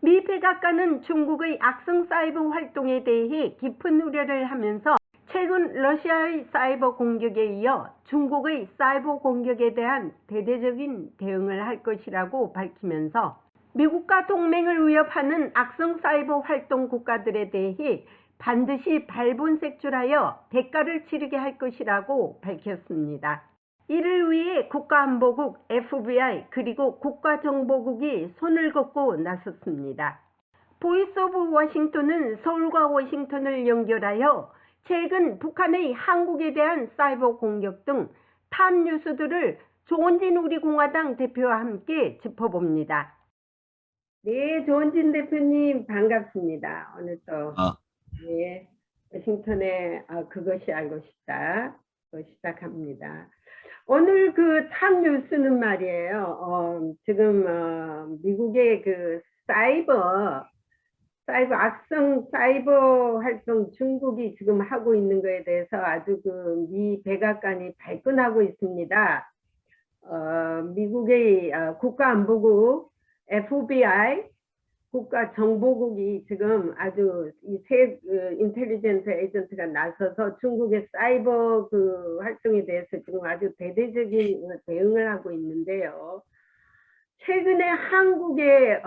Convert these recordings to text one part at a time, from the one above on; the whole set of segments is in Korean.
미 백악관은 중국의 악성 사이버 활동에 대해 깊은 우려를 하면서 최근 러시아의 사이버 공격에 이어 중국의 사이버 공격에 대한 대대적인 대응을 할 것이라고 밝히면서 미국과 동맹을 위협하는 악성 사이버 활동 국가들에 대해 반드시 발본색출하여 대가를 치르게 할 것이라고 밝혔습니다. 이를 위해 국가안보국, FBI 그리고 국가정보국이 손을 걷고 나섰습니다. 보이스 오브 워싱턴은 서울과 워싱턴을 연결하여 최근 북한의 한국에 대한 사이버 공격 등 탑 뉴스들을 조원진 우리공화당 대표와 함께 짚어봅니다. 네, 조원진 대표님 반갑습니다. 오늘 또 네, 워싱턴의 그것이 알고 싶다 시작합니다. 오늘 그 탑 뉴스는 말이에요. 지금 미국의 그 사이버 악성 사이버 활동 중국이 지금 하고 있는 거에 대해서 아주 그 미 백악관이 발끈하고 있습니다. 미국의 국가안보국, FBI, 국가정보국이 지금 아주 이 세 인텔리전스 에이전트가 나서서 중국의 사이버 그 활동에 대해서 지금 아주 대대적인 대응을 하고 있는데요. 최근에 한국의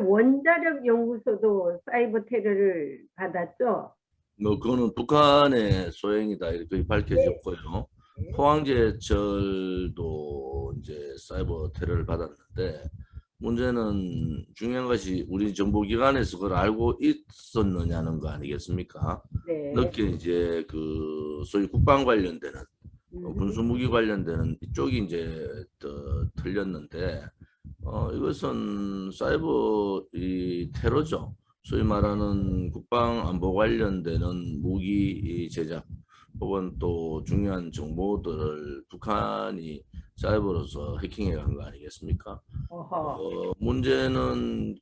원자력 연구소도 사이버 테러를 받았죠. 뭐 그거는 북한의 소행이다 이렇게 밝혀졌고요. 네. 포항제철도 이제 사이버 테러를 받았는데 문제는 중요한 것이 우리 정보기관에서 그걸 알고 있었느냐는 거 아니겠습니까? 네. 늦게 이제 그 소위 국방 관련되는 군수무기 관련되는 이쪽이 이제 틀렸는데 이것은 사이버 이 테러죠. 소위 말하는 국방 안보 관련되는 무기 제작 혹은 또 중요한 정보들을 북한이 사이버로서 해킹해 간 거 아니겠습니까? 문제는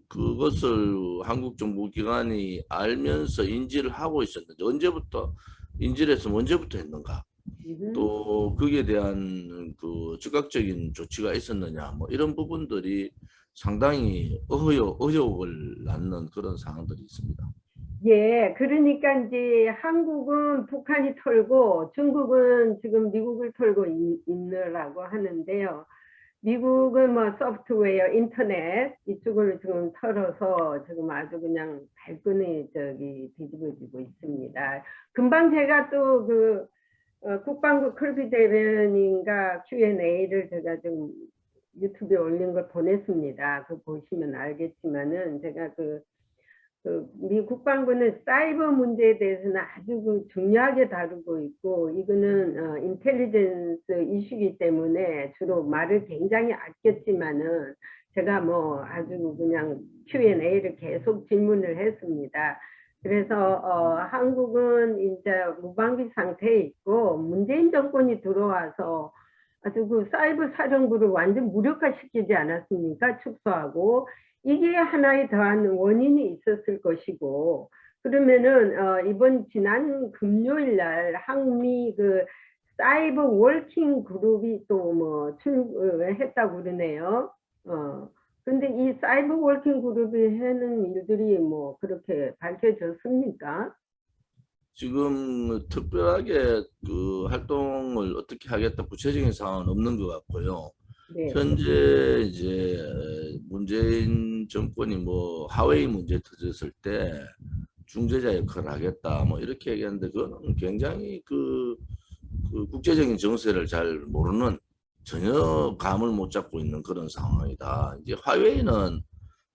그것을 한국 정보기관이 알면서 인지를 하고 있었는데 언제부터 인지를 했으면 언제부터 했는가? 또 거기에 대한 그 즉각적인 조치가 있었느냐 뭐 이런 부분들이 상당히 의혹을 낳는 그런 상황들이 있습니다. 예, 그러니까 이제 한국은 북한이 털고 중국은 지금 미국을 털고 있느라고 하는데요. 미국은 뭐 소프트웨어, 인터넷 이쪽을 지금 털어서 지금 아주 그냥 발끈이 뒤집어지고 있습니다. 금방 제가 또 그 국방부 컬비 대변인과 Q&A를 제가 좀 유튜브에 올린 걸 보냈습니다. 그 보시면 알겠지만은 제가 미 국방부는 사이버 문제에 대해서는 아주 중요하게 다루고 있고 이거는 인텔리전스 이슈이기 때문에 주로 말을 굉장히 아꼈지만은 제가 뭐 아주 그냥 Q&A를 계속 질문을 했습니다. 그래서 한국은 이제 무방비 상태에 있고 문재인 정권이 들어와서 아주 그 사이버 사령부를 완전 무력화시키지 않았습니까? 축소하고 이게 하나에 더한 원인이 있었을 것이고 그러면은 이번 지난 금요일 날 한미 그 사이버 워킹 그룹이 또 뭐 출했다고 그러네요. 근데 이 사이버 워킹 그룹이 하는 일들이 뭐 그렇게 밝혀졌습니까? 지금 특별하게 그 활동을 어떻게 하겠다 구체적인 사항은 없는 것 같고요. 네. 현재 이제 문재인 정권이 뭐 하웨이 문제 터졌을 때 중재자 역할을 하겠다 뭐 이렇게 얘기하는데 그거는 굉장히 그 국제적인 정세를 잘 모르는 전혀 감을 못 잡고 있는 그런 상황이다. 이제 화웨이는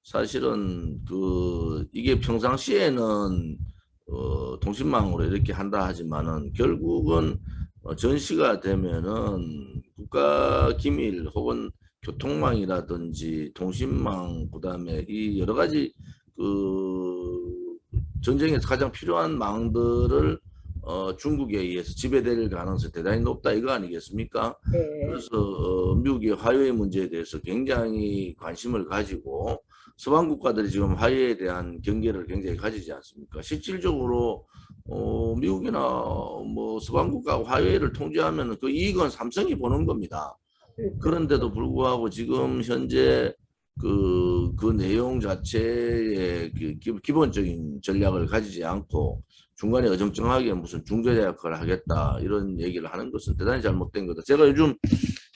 사실은 이게 평상시에는 통신망으로 이렇게 한다 하지만은 결국은 전시가 되면은 국가 기밀 혹은 교통망이라든지 통신망 그다음에 이 여러 가지 그 전쟁에서 가장 필요한 망들을 중국에 의해서 지배될 가능성이 대단히 높다 이거 아니겠습니까? 네. 그래서 미국의 화웨이 문제에 대해서 굉장히 관심을 가지고 서방 국가들이 지금 화웨이에 대한 경계를 굉장히 가지지 않습니까? 실질적으로 미국이나 뭐 서방 국가가 화웨이를 통제하면 그 이익은 삼성이 보는 겁니다. 그런데도 불구하고 지금 현재 그 내용 자체의 기본적인 전략을 가지지 않고 중간에 어정쩡하게 무슨 중재자 역할을 하겠다 이런 얘기를 하는 것은 대단히 잘못된 거다. 제가 요즘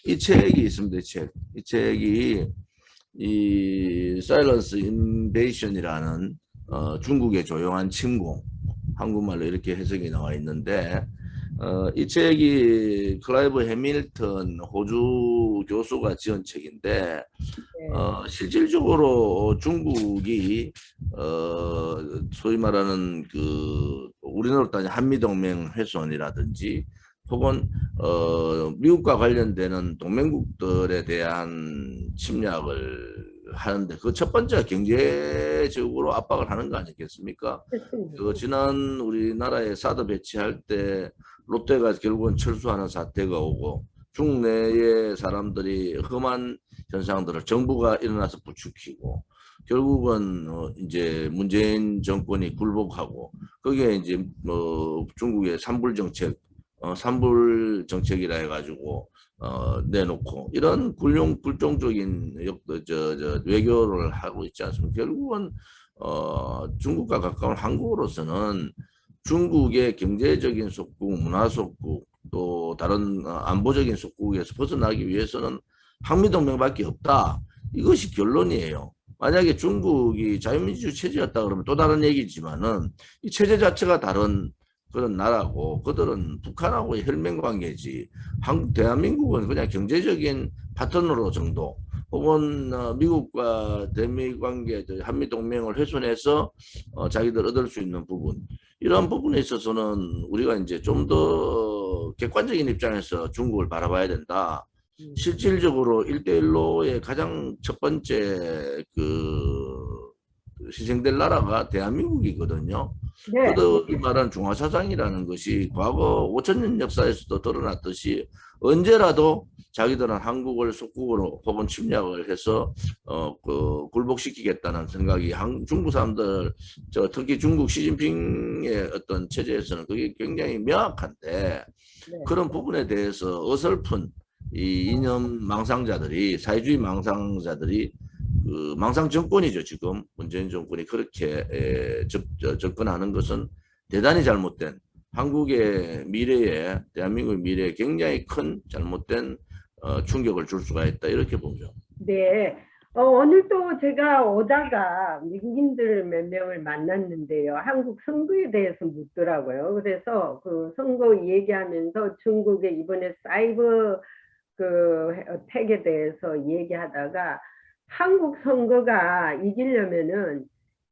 이 책이 있습니다. 이 책이 이 Silence Invasion이라는 중국의 조용한 침공, 한국말로 이렇게 해석이 나와 있는데 이 책이 클라이브 해밀턴 호주 교수가 지은 책인데 실질적으로 중국이 소위 말하는 그 우리나라로 따지면 한미동맹 훼손이라든지 혹은 미국과 관련되는 동맹국들에 대한 침략을 하는데 그 첫 번째가 경제적으로 압박을 하는 거 아니겠습니까? 그 지난 우리나라에 사드 배치할 때 롯데가 결국은 철수하는 사태가 오고 중국 내의 사람들이 험한 현상들을 정부가 일어나서 부추기고 결국은 이제 문재인 정권이 굴복하고 거기에 이제 중국의 산불 정책, 산불 정책이라 해가지고 내놓고 이런 굴종적인 외교를 하고 있지 않습니까? 결국은 중국과 가까운 한국으로서는 중국의 경제적인 속국, 문화 속국, 또 다른 안보적인 속국에서 벗어나기 위해서는 한미동맹밖에 없다. 이것이 결론이에요. 만약에 중국이 자유민주주의 체제였다 그러면 또 다른 얘기지만은 이 체제 자체가 다른 그런 나라고 그들은 북한하고의 혈맹 관계지. 대한민국은 그냥 경제적인 파트너로 정도 혹은 미국과 대미 관계, 한미 동맹을 훼손해서 자기들 얻을 수 있는 부분 이런 부분에 있어서는 우리가 이제 좀 더 객관적인 입장에서 중국을 바라봐야 된다. 실질적으로 1대1로의 가장 첫 번째 그 희생될 나라가 대한민국이거든요. 네. 그들이 말한 중화사상이라는 것이 과거 5천년 역사에서도 드러났듯이 언제라도 자기들은 한국을 속국으로 혹은 침략을 해서 굴복시키겠다는 생각이 중국 사람들, 특히 중국 시진핑의 어떤 체제에서는 그게 굉장히 명확한데 네. 그런 부분에 대해서 어설픈 이 이념 망상자들이 사회주의 망상자들이 그 망상 정권이죠. 지금 문재인 정권이 그렇게 접근하는 것은 대단히 잘못된 한국의 미래에 대한민국의 미래에 굉장히 큰 잘못된 충격을 줄 수가 있다 이렇게 보죠. 네. 오늘 또 제가 오다가 미국인들 몇 명을 만났는데요. 한국 선거에 대해서 묻더라고요. 그래서 그 선거 얘기하면서 중국의 이번에 사이버 그 택에 대해서 얘기하다가 한국 선거가 이기려면은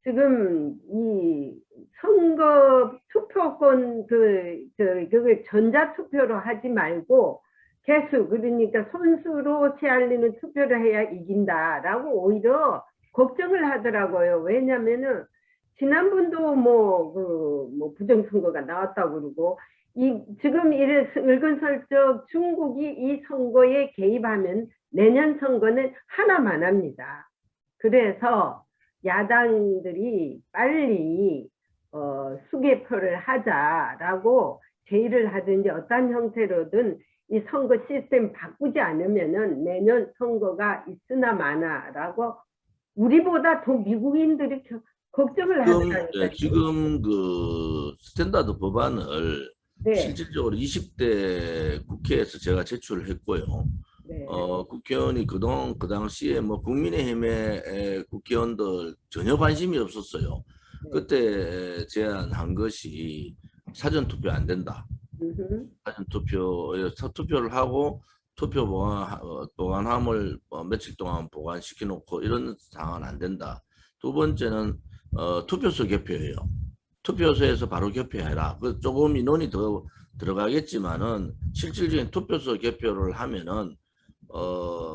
지금 이 선거 투표권 그걸 전자투표로 하지 말고 개수, 그러니까 선수로 채알리는 투표를 해야 이긴다라고 오히려 걱정을 하더라고요. 왜냐면은 지난번도 뭐 부정선거가 나왔다고 그러고 지금 이래 은근슬쩍 중국이 이 선거에 개입하면 내년 선거는 하나만 합니다. 그래서 야당들이 빨리 수개표를 하자라고 제의를 하든지 어떤 형태로든 이 선거 시스템 바꾸지 않으면은 내년 선거가 있으나 마나라고 우리보다 더 미국인들이 걱정을 하더라고요. 지금 그 스탠다드 법안을 네. 실질적으로 20대 국회에서 제가 제출을 했고요. 네. 국회의원이 그동안 그 당시에 뭐 국민의힘의 국회의원들 전혀 관심이 없었어요. 네. 그때 제안한 것이 사전투표 안 된다. 투표를 하고 투표 보관함을 며칠 동안 보관시켜 놓고 이런 상황은 안 된다. 두 번째는 투표소 개표예요. 투표소에서 바로 개표해라. 그 조금 인원이 더 들어가겠지만은 실질적인 투표소 개표를 하면은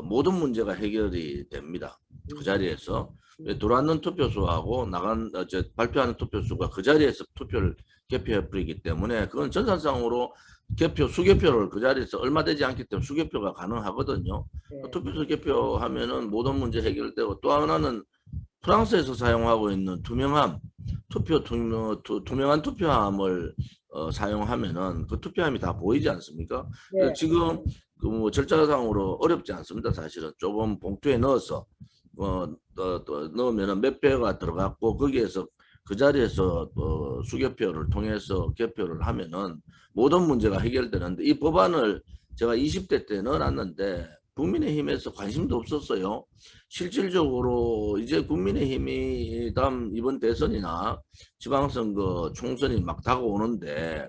모든 문제가 해결이 됩니다. 그 자리에서 들어왔는 투표수하고 발표하는 투표수가 그 자리에서 투표를 개표해버리기 때문에 그건 전산상으로 수개표를 그 자리에서 얼마 되지 않기 때문에 수개표가 가능하거든요. 네. 투표수 개표하면은 모든 문제 해결되고 또 하나는 프랑스에서 사용하고 있는 투명한 투표함을 사용하면은 그 투표함이 다 보이지 않습니까? 네. 지금 그 뭐 절차상으로 어렵지 않습니다. 사실은 조금 봉투에 넣어서 또 넣으면은 몇 표가 들어갔고 거기에서 그 자리에서 수개표를 통해서 개표를 하면은 모든 문제가 해결되는데 이 법안을 제가 20대 때 넣어놨는데 국민의힘에서 관심도 없었어요. 실질적으로 이제 국민의힘이 다음 이번 대선이나 지방선거 총선이 막 다가오는데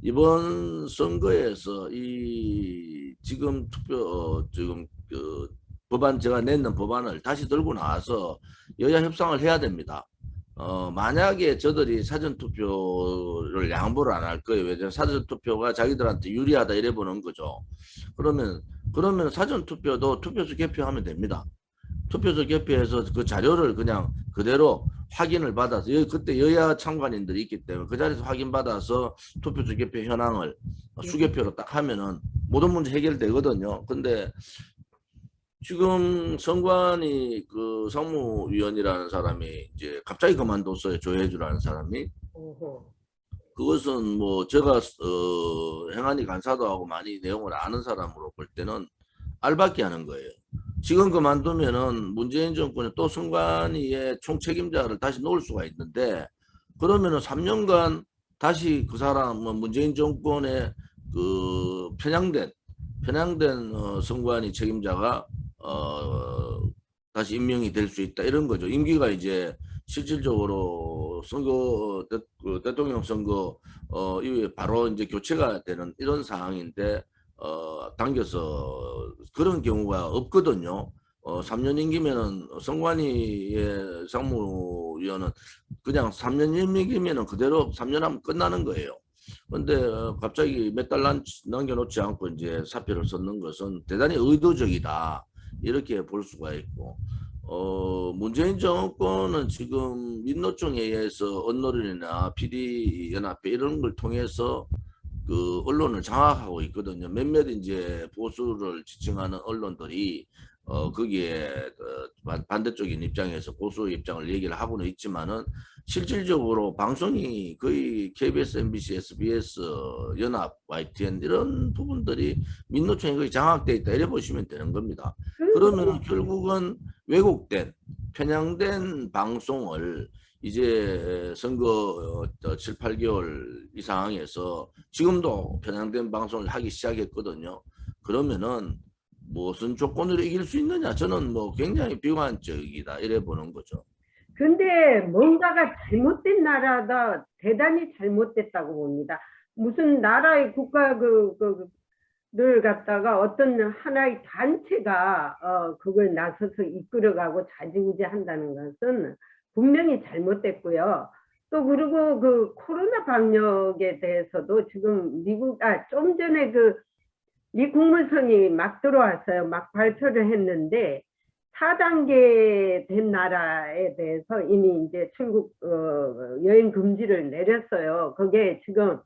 이번 선거에서 이 지금 지금 그 법안 제가 냈는 법안을 다시 들고 나와서 여야 협상을 해야 됩니다. 만약에 저들이 사전투표를 양보를 안 할 거예요. 왜냐면 사전투표가 자기들한테 유리하다 이래 보는 거죠. 그러면 사전투표도 투표소 개표하면 됩니다. 투표소 개표해서 그 자료를 그냥 그대로 확인을 받아서 그때 여야 참관인들이 있기 때문에 그 자리에서 확인받아서 투표소 개표 현황을 수개표로 딱 하면은 모든 문제 해결되거든요. 근데 지금 선관위 그 상무위원이라는 사람이 이제 갑자기 그만뒀어요. 조혜주라는 사람이. 그것은 뭐 제가 행안위 간사도 하고 많이 내용을 아는 사람으로 볼 때는 알박기 하는 거예요. 지금 그만두면은 문재인 정권이 또 선관위의 총책임자를 다시 놓을 수가 있는데 그러면은 3년간 다시 그 사람 문재인 정권의 그 편향된 선관위 책임자가 다시 임명이 될 수 있다 이런 거죠. 임기가 이제 실질적으로 선거 대통령 선거 이후에 바로 이제 교체가 되는 이런 상황인데 당겨서 그런 경우가 없거든요. 3년 임기면은 선관위의 상무위원은 그냥 3년 임기면은 그대로 3년 하면 끝나는 거예요. 근데 갑자기 몇 달 남겨놓지 않고 이제 사표를 썼는 것은 대단히 의도적이다. 이렇게 볼 수가 있고, 문재인 정권은 지금 민노총에 의해서 언론이나 PD 연합회 이런 걸 통해서 그 언론을 장악하고 있거든요. 몇몇 이제 보수를 지칭하는 언론들이 거기에 반대적인 입장에서 보수 입장을 얘기를 하고는 있지만은 실질적으로 방송이 거의 KBS, MBC, SBS, 연합, YTN 이런 부분들이 민노총에 거의 장악돼 있다 이래 보시면 되는 겁니다. 그러면 결국은 왜곡된 편향된 방송을 이제 선거 7, 8개월 이 상황에서 지금도 편향된 방송을 하기 시작했거든요. 그러면은 무슨 조건으로 이길 수 있느냐? 저는 뭐 굉장히 비관적이다 이래 보는 거죠. 근데 뭔가가 잘못된 나라다, 대단히 잘못됐다고 봅니다. 무슨 나라의 국가를 갖다가 어떤 하나의 단체가 그걸 나서서 이끌어가고 좌지우지 한다는 것은 분명히 잘못됐고요. 또 그리고 그 코로나 방역에 대해서도 지금 좀 전에 미 국무성이 막 들어왔어요. 막 발표를 했는데 4단계 된 나라에 대해서 이미 이제 출국 여행 금지를 내렸어요. 그게 지금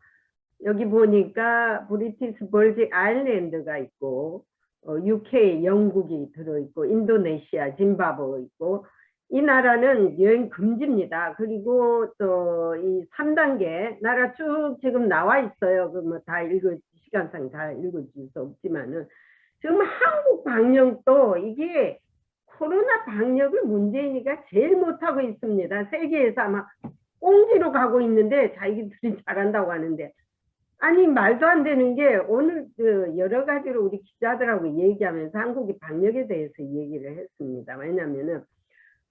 여기 보니까 브리티스 버진 아일랜드가 있고 UK 영국이 들어있고 인도네시아 짐바브웨 있고 이 나라는 여행 금지입니다. 그리고 또 이 3단계 나라 쭉 지금 나와 있어요. 그 뭐 다 시간상 다 읽어줄 수 없지만은 지금 한국 방역도 이게 코로나 방역을 문재인이가 제일 못하고 있습니다. 세계에서 아마 꽁지로 가고 있는데 자기들이 잘한다고 하는데 아니 말도 안 되는 게 오늘 여러 가지로 우리 기자들하고 얘기하면서 한국이 방역에 대해서 얘기를 했습니다. 왜냐면은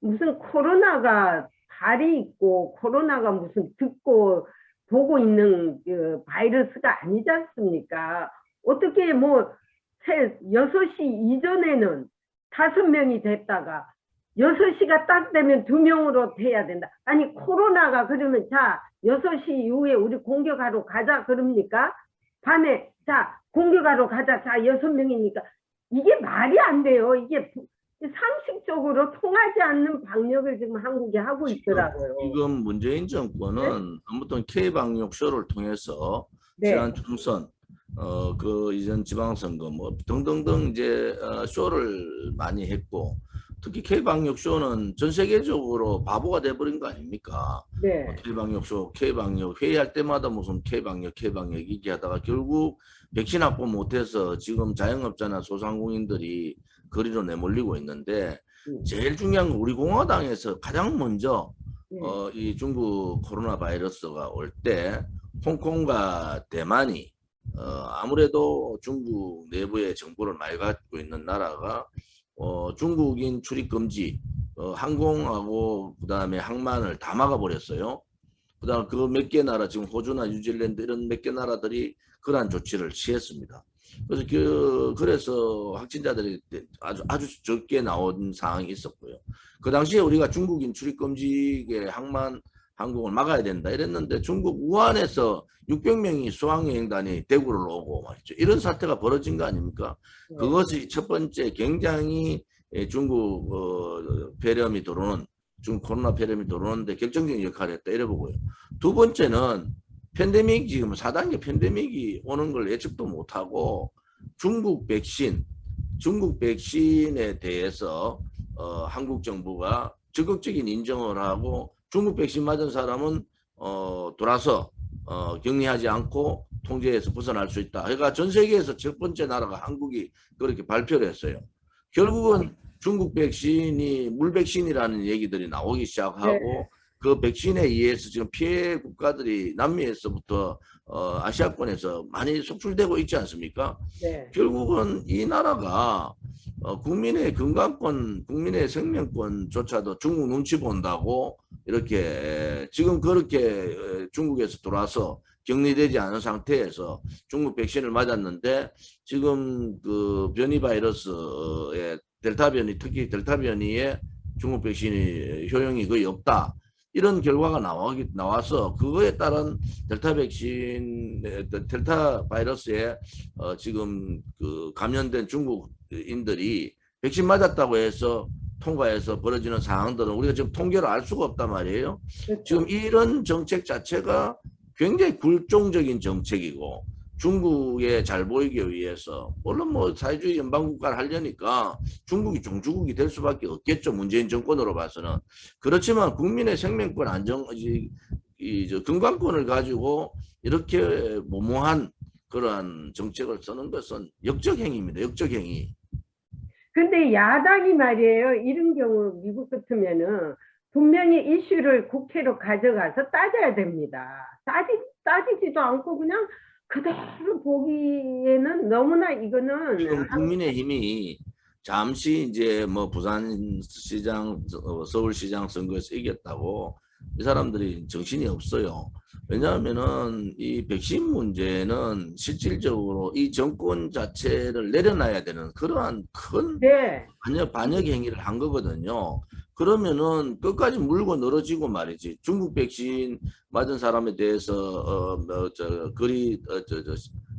무슨 코로나가 발이 있고 코로나가 무슨 듣고 보고 있는 바이러스가 아니지 않습니까? 어떻게 뭐 6시 이전에는 5명이 됐다가 6시가 딱 되면 2명으로 돼야 된다. 아니 코로나가 그러면 자 6시 이후에 우리 공격하러 가자 그럽니까? 밤에 자 공격하러 가자 자 6명이니까 이게 말이 안 돼요. 이게 상식적으로 통하지 않는 방역을 지금 한국이 하고 있더라고요. 지금 문재인 정권은 네? 아무튼 K방역쇼를 통해서 지난 총선 그 이전 지방선거 뭐 등등등 이제 쇼를 많이 했고 특히 K방역쇼는 전 세계적으로 바보가 돼버린 거 아닙니까? 네. K방역쇼, K방역 회의할 때마다 무슨 K방역 얘기하다가 결국 백신 확보 못해서 지금 자영업자나 소상공인들이 거리로 내몰리고 있는데 제일 중요한 건 우리 공화당에서 가장 먼저 네. 이 중국 코로나 바이러스가 올 때 홍콩과 대만이 아무래도 중국 내부의 정보를 많이 갖고 있는 나라가 중국인 출입 금지, 항공하고 그다음에 항만을 다 막아버렸어요. 그다음 그 몇 개 나라 지금 호주나 뉴질랜드 이런 몇 개 나라들이 그러한 조치를 취했습니다. 그래서 확진자들이 아주 적게 나온 상황이 있었고요. 그 당시에 우리가 중국인 출입 금지의 항공을 막아야 된다 이랬는데 중국 우한에서 600명이 수학여행단이 대구를 오고 말이죠. 이런 사태가 벌어진 거 아닙니까? 그것이 첫 번째 굉장히 중국 폐렴이 들어오는 중국 코로나 폐렴이 들어오는데 결정적인 역할을 했다 이래 보고요. 두 번째는 팬데믹 지금 4단계 팬데믹이 오는 걸 예측도 못하고 중국 백신에 대해서 한국 정부가 적극적인 인정을 하고 중국 백신 맞은 사람은 돌아서 격리하지 않고 통제에서 벗어날 수 있다. 그러니까 전 세계에서 첫 번째 나라가 한국이 그렇게 발표를 했어요. 결국은 중국 백신이 물백신이라는 얘기들이 나오기 시작하고 네. 그 백신에 의해서 지금 피해 국가들이 남미에서부터 아시아권에서 많이 속출되고 있지 않습니까? 네. 결국은 이 나라가 국민의 건강권, 국민의 생명권조차도 중국 눈치 본다고 이렇게 지금 그렇게 중국에서 돌아서 격리되지 않은 상태에서 중국 백신을 맞았는데 지금 그 변이 바이러스의 델타 변이, 특히 델타 변이에 중국 백신이 효용이 거의 없다. 이런 결과가 나와서 그거에 따른 델타 바이러스에 지금 그 감염된 중국인들이 백신 맞았다고 해서 통과해서 벌어지는 상황들은 우리가 지금 통계로 알 수가 없단 말이에요. 그렇죠. 지금 이런 정책 자체가 굉장히 굴종적인 정책이고 중국에 잘 보이기 위해서 물론 뭐 사회주의 연방국가를 하려니까 중국이 종주국이 될 수밖에 없겠죠. 문재인 정권으로 봐서는. 그렇지만 국민의 생명권 건강권을 가지고 이렇게 무모한 그러한 정책을 쓰는 것은 역적행위입니다. 역적행위. 근데 야당이 말이에요. 이런 경우 미국 같으면은 분명히 이슈를 국회로 가져가서 따져야 됩니다. 따지지도 않고 그냥 그대로 보기에는 너무나 이거는 지금 국민의힘이 잠시 이제 뭐 부산시장, 서울시장 선거에서 이겼다고 이 사람들이 정신이 없어요. 왜냐하면은 이 백신 문제는 실질적으로 이 정권 자체를 내려놔야 되는 그러한 큰 네. 반역 행위를 한 거거든요. 그러면은 끝까지 물고 늘어지고 말이지. 중국 백신 맞은 사람에 대해서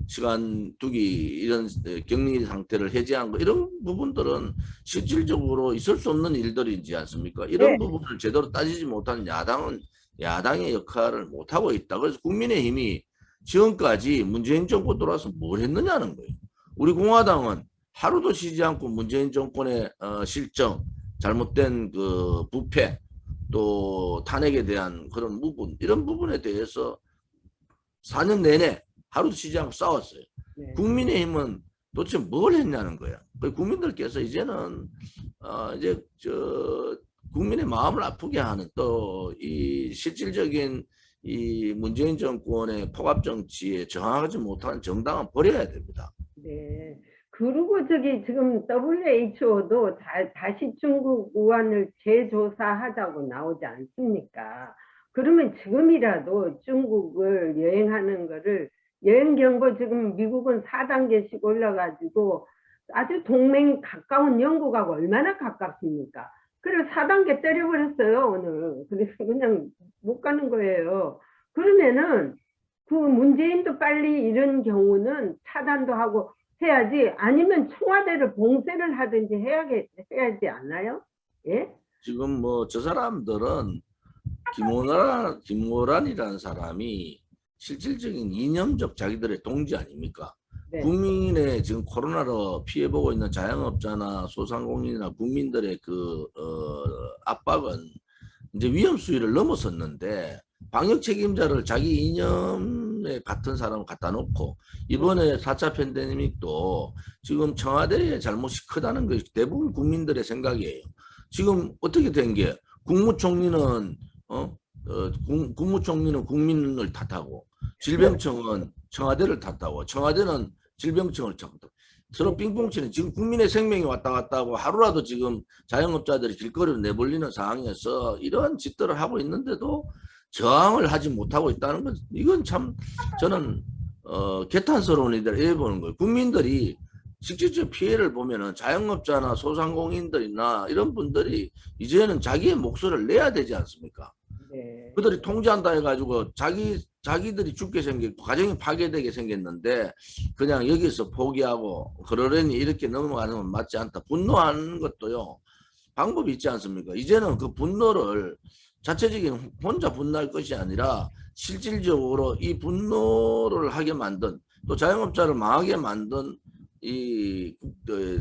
시간 두기 이런 격리 상태를 해제한 거 이런 부분들은 실질적으로 있을 수 없는 일들이지 않습니까? 이런 네. 부분을 제대로 따지지 못하는 야당의 역할을 못하고 있다. 그래서 국민의힘이 지금까지 문재인 정권 들어와서 뭘 했느냐는 거예요. 우리 공화당은 하루도 쉬지 않고 문재인 정권의 실정, 잘못된 그 부패, 또 탄핵에 대한 그런 부분, 이런 부분에 대해서 4년 내내 하루도 쉬지 않고 싸웠어요. 네. 국민의힘은 도대체 뭘 했냐는 거야. 국민들께서 이제는 이제 국민의 마음을 아프게 하는 또 이 실질적인 이 문재인 정권의 포갑 정치에 저항하지 못하는 정당은 버려야 됩니다. 네. 그리고 저기 지금 WHO도 다시 중국 우한을 재조사하자고 나오지 않습니까? 그러면 지금이라도 중국을 여행하는 거를 여행 경보 지금 미국은 4단계씩 올라가지고 아주 동맹 가까운 영국하고 얼마나 가깝습니까? 그래서 4단계 때려버렸어요 오늘. 그래서 그냥 못 가는 거예요. 그러면은 그 문재인도 빨리 이런 경우는 차단도 하고 해야지, 아니면 청와대를 봉쇄를 하든지 해야지 않나요? 예? 지금 뭐 저 사람들은 김호란이라는 사람이 실질적인 이념적 자기들의 동지 아닙니까? 네. 국민의 지금 코로나로 피해보고 있는 자영업자나 소상공인이나 국민들의 그 압박은 이제 위험 수위를 넘어섰는데 방역 책임자를 자기 이념에 같은 사람을 갖다 놓고 이번에 4차 팬데믹도 지금 청와대의 잘못이 크다는 것이 대부분 국민들의 생각이에요. 지금 어떻게 된 게 국무총리는 국무총리는 국민을 탓하고 질병청은 청와대를 탓하고 청와대는 질병청을 탓하고 서로 빙봉치는 지금 국민의 생명이 왔다 갔다 하고 하루라도 지금 자영업자들이 길거리로 내몰리는 상황에서 이러한 짓들을 하고 있는데도 저항을 하지 못하고 있다는 건 이건 참 저는 개탄스러운 일을 해보는 거예요. 국민들이 직접적 피해를 보면은 자영업자나 소상공인들이나 이런 분들이 이제는 자기의 목소리를 내야 되지 않습니까? 네. 그들이 통제한다 해가지고 자기들이 죽게 생겼고 가정이 파괴되게 생겼는데 그냥 여기서 포기하고 그러려니 이렇게 넘어가는 건 맞지 않다. 분노하는 것도요 방법이 있지 않습니까? 이제는 그 분노를 자체적인 혼자 분노할 것이 아니라 실질적으로 이 분노를 하게 만든 또 자영업자를 망하게 만든 이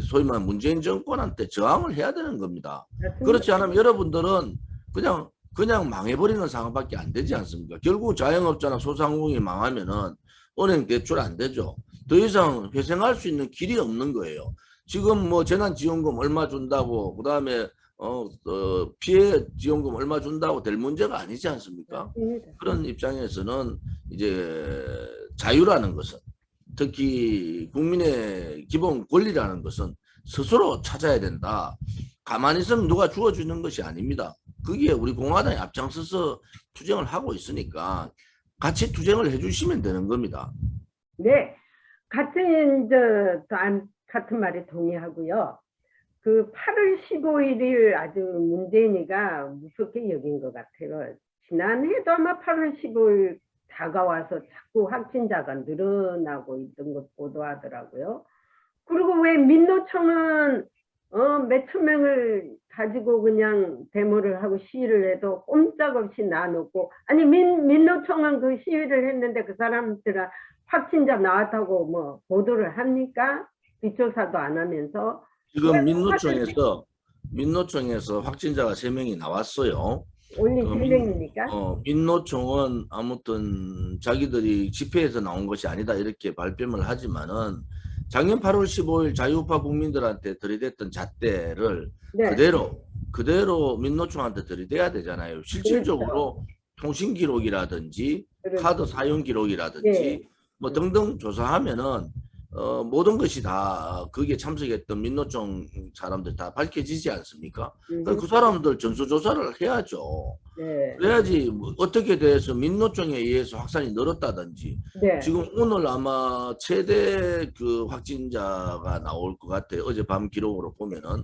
소위 말하는 문재인 정권한테 저항을 해야 되는 겁니다. 맞습니다. 그렇지 않으면 여러분들은 그냥 망해버리는 상황밖에 안 되지 않습니까? 결국 자영업자나 소상공인이 망하면은 은행 대출 안 되죠. 더 이상 회생할 수 있는 길이 없는 거예요. 지금 뭐 재난지원금 얼마 준다고 그다음에 피해 지원금 얼마 준다고 될 문제가 아니지 않습니까? 맞습니다. 그런 입장에서는 이제 자유라는 것은 특히 국민의 기본 권리라는 것은 스스로 찾아야 된다. 가만히 있으면 누가 주어주는 것이 아닙니다. 그게 우리 공화당이 앞장서서 투쟁을 하고 있으니까 같이 투쟁을 해주시면 되는 겁니다. 네, 같은 같은 말에 동의하고요. 그 8월 15일을 아주 문재인이가 무섭게 여긴 것 같아요. 지난해도 아마 8월 15일 다가와서 자꾸 확진자가 늘어나고 있던 것 보도하더라고요. 그리고 왜 민노총은 몇천 명을 가지고 그냥 데모를 하고 시위를 해도 꼼짝없이 놔놓고, 아니 민노총은 그 시위를 했는데 그 사람들은 확진자 나왔다고 뭐 보도를 합니까? 뒷조사도 안 하면서. 지금 민노총에서 확진자가 3명이 나왔어요. 올린 3명입니까? 민노총은 아무튼 자기들이 집회에서 나온 것이 아니다 이렇게 발뺌을 하지만은 작년 8월 15일 자유우파 국민들한테 들이댔던 잣대를 네. 그대로 민노총한테 들이대야 되잖아요. 실질적으로 그렇죠. 통신 기록이라든지 그렇죠. 카드 사용 기록이라든지 네. 뭐 등등 조사하면은 모든 것이 다 거기에 참석했던 민노총 사람들 다 밝혀지지 않습니까? 그 사람들 전수조사를 해야죠. 네. 그래야지 뭐 어떻게 돼서 민노총에 의해서 확산이 늘었다든지 네. 지금 오늘 아마 최대 그 확진자가 나올 것 같아요. 어젯밤 기록으로 보면은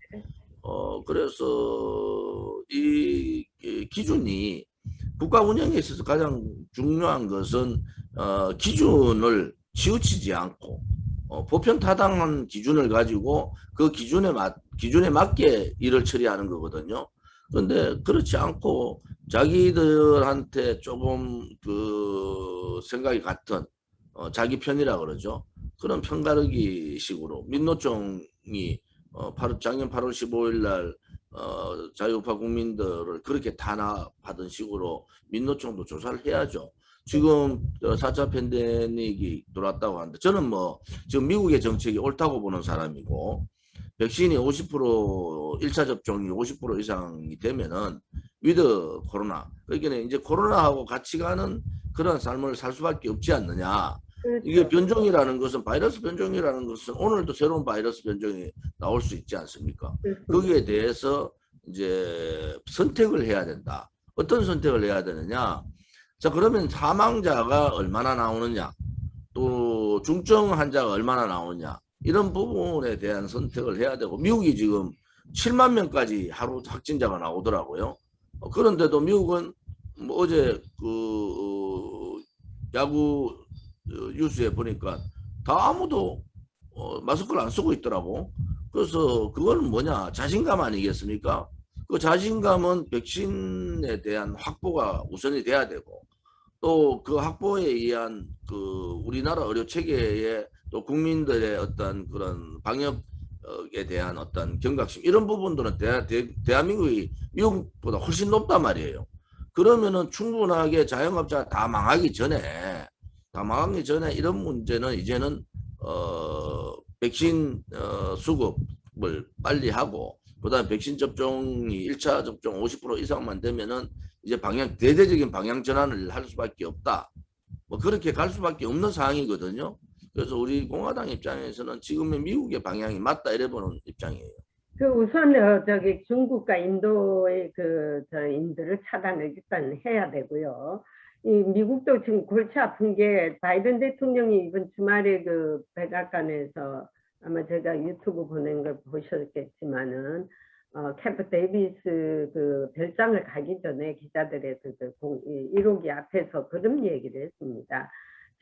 그래서 이 기준이 국가 운영에 있어서 가장 중요한 것은 기준을 치우치지 않고 보편타당한 기준을 가지고 그 기준에 맞게 일을 처리하는 거거든요. 그런데 그렇지 않고 자기들한테 조금 그 생각이 같은 자기 편이라 그러죠. 그런 편가르기 식으로 민노총이 작년 8월 15일 날 자유우파 국민들을 그렇게 탄압하던 식으로 민노총도 조사를 해야죠. 지금 4차 팬데믹이 들어왔다고 하는데 저는 뭐 지금 미국의 정책이 옳다고 보는 사람이고 백신이 50% 1차 접종이 50% 이상이 되면은 위드 코로나 그러니까 이제 코로나하고 같이 가는 그런 삶을 살 수밖에 없지 않느냐. 그렇죠. 이게 변종이라는 것은 바이러스 변종이라는 것은 오늘도 새로운 바이러스 변종이 나올 수 있지 않습니까? 거기에 대해서 이제 선택을 해야 된다. 어떤 선택을 해야 되느냐? 자, 그러면 사망자가 얼마나 나오느냐, 또 중증 환자가 얼마나 나오느냐, 이런 부분에 대한 선택을 해야 되고, 미국이 지금 7만 명까지 하루 확진자가 나오더라고요. 그런데도 미국은 뭐 어제 그 야구 뉴스에 보니까 다 아무도 마스크를 안 쓰고 있더라고. 그래서 그건 뭐냐, 자신감 아니겠습니까? 그 자신감은 백신에 대한 확보가 우선이 돼야 되고 또 그 확보에 의한 그 우리나라 의료 체계의 또 국민들의 어떤 그런 방역에 대한 어떤 경각심 이런 부분들은 대한민국이 미국보다 훨씬 높단 말이에요. 그러면은 충분하게 자영업자가 다 망하기 전에 이런 문제는 이제는 백신 수급을 빨리 하고 그다음 백신 접종이 1차 접종 50% 이상만 되면은 이제 대대적인 방향 전환을 할 수밖에 없다. 뭐 그렇게 갈 수밖에 없는 상황이거든요. 그래서 우리 공화당 입장에서는 지금의 미국의 방향이 맞다 이래 보는 입장이에요. 그 우선 저기 중국과 인도의 저 인도를 차단을 일단 해야 되고요. 이 미국도 지금 골치 아픈 게 바이든 대통령이 이번 주말에 그 백악관에서 아마 제가 유튜브 보낸 걸 보셨겠지만은 캠프 데이비스 그 별장을 가기 전에 기자들의 1호기 앞에서 그런 얘기를 했습니다.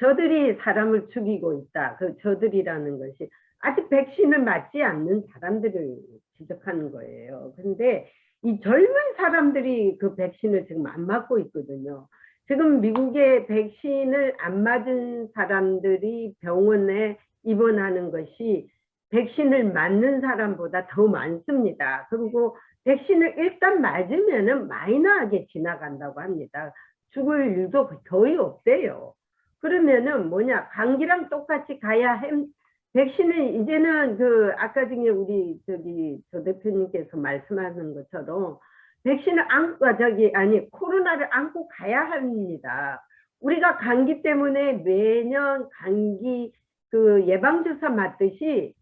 저들이 사람을 죽이고 있다. 그 저들이라는 것이 아직 백신을 맞지 않는 사람들을 지적하는 거예요. 근데 이 젊은 사람들이 그 백신을 지금 안 맞고 있거든요. 지금 미국의 백신을 안 맞은 사람들이 병원에 입원하는 것이 백신을 맞는 사람보다 더 많습니다. 그리고 백신을 일단 맞으면은 마이너하게 지나간다고 합니다. 죽을 일도 거의 없대요. 그러면은 뭐냐, 감기랑 똑같이 가야 백신은 이제는 그 아까 중에 우리 조 대표님께서 말씀하는 것처럼 백신을 안고 코로나를 안고 가야 합니다. 우리가 감기 때문에 매년 감기 그 예방주사 맞듯이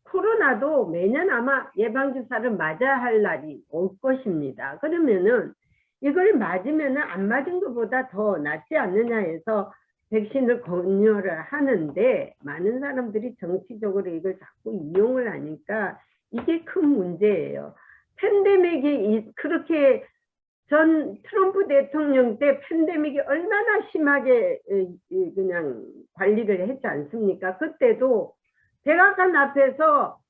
코로나도 매년 아마 예방주사를 맞아야 할 날이 올 것입니다. 그러면은 이걸 맞으면은 안 맞은 것보다 더 낫지 않느냐 해서 백신을 권유를 하는데 많은 사람들이 정치적으로 이걸 자꾸 이용을 하니까 이게 큰 문제예요. 팬데믹이 그렇게 전 트럼프 대통령 때 팬데믹이 얼마나 심하게 그냥 관리를 했지 않습니까? 그때도 백악관 앞에서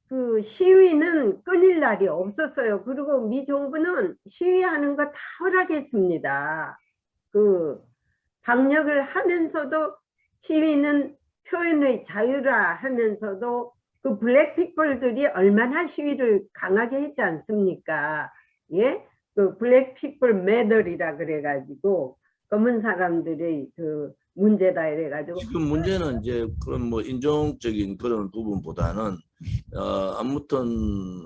그 시위는 끊일 날이 없었어요. 그리고 미 정부는 시위하는 거 다 허락했습니다. 그 방역을 하면서도 시위는 표현의 자유라 하면서도 그 블랙피플들이 얼마나 시위를 강하게 했지 않습니까? 예? 그 블랙피플 매더리라 그래가지고 검은 사람들의 그 문제다 이래가지고 지금 문제는 이제 그런 뭐 인종적인 그런 부분보다는 아무튼